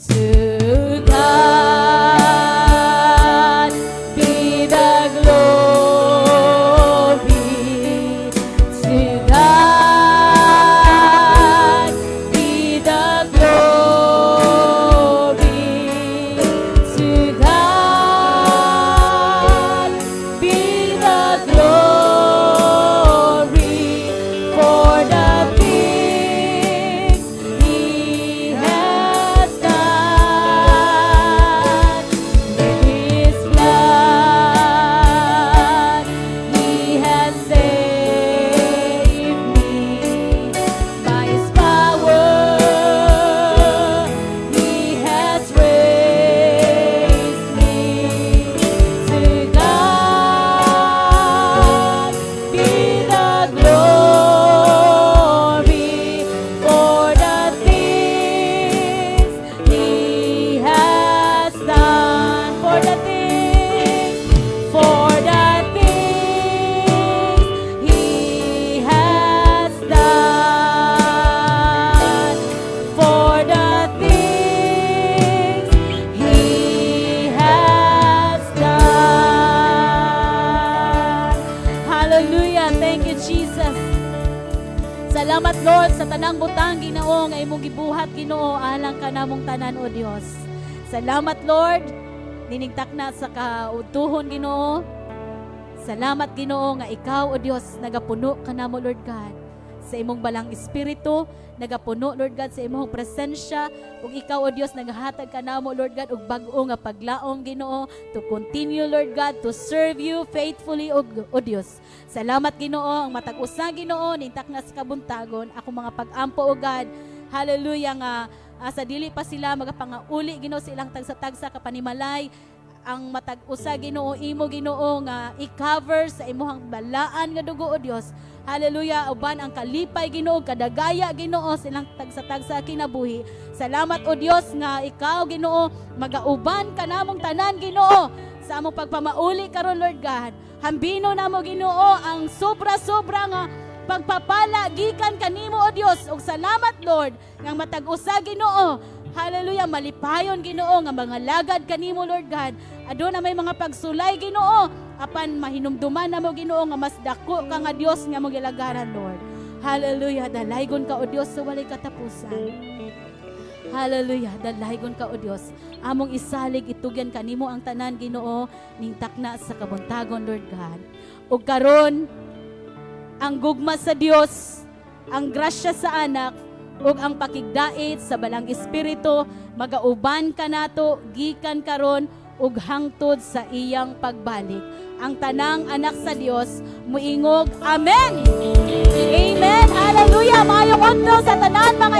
To God be the glory. To God be the glory. To God be the glory for the things He has done. With His blood He has saved me. By His power He has raised me. To God be the glory for the things He has done. For the things He has done. For the things He has done. Hallelujah. Thank you, Jesus. Salamat, Lord, sa tanang butang, Ginoo, nga imong gibuhat, Ginoo, alang ka namong tanan, O Dios. Salamat, Lord, ninigtak na sa kautuhon, Ginoo. Salamat, Ginoo, nga ikaw, O Dios, nagapuno ka namo, Lord God, sa imong balang espiritu, nagapuno, Lord God, sa imong presensya, ug ikaw, O Dios, nagahatag ka namo, Lord God, ug bag-o nga paglaom, Ginoo, to continue, Lord God, to serve you faithfully, O Dios. Salamat, Ginoo, ang matag usa, Ginoo, nintak na sa kabuntagon, ako mga pag-ampo, O God, hallelujah, nga sa dili pa sila magapangauli, Ginoo, silang tagsa-tagsa kapanimalay, ang matag usa, Ginoo, imo, Ginoo, nga i-cover sa imong balaan nga dugo, O Dios. Hallelujah, uban ang kalipay, Ginoo, kadagaya, Ginoo, silang tagsa-tagsa kinabuhi. Salamat, O Dios, nga ikaw, Ginoo, magauban ka namong tanan, Ginoo, sa among pagpamauli karon, Lord God. Hambino namo, Ginoo, ang sobra-sobra nga pagpapala gikan kanimo, O Dios. Ug salamat, Lord, nga matag usa, Ginoo. Hallelujah, malipayon, Ginoo, nga mga lagad kanimo, Lord God. Aduna may mga pagsulay, Ginoo, apan mahinumduman namo, Ginoo, nga mas dako ka nga Dios nga mong ilagaran, Lord. Hallelujah, dalaygon ka, O Dios, sa walay katapusan. Hallelujah, dalaygon ka, O Dios. Among isalig itugyan kanimo ang tanan, Ginoo, nintak na sa kabuntagon, Lord God. Ug karon ang gugma sa Dios, ang grasya sa anak, ug ang pakigdait sa balang espiritu magauban ka nato gikan karon ug hangtod sa iyang pagbalik. Ang tanang anak sa Dios muingog, Amen. Amen. Hallelujah. Maayong adlaw sa tanan mga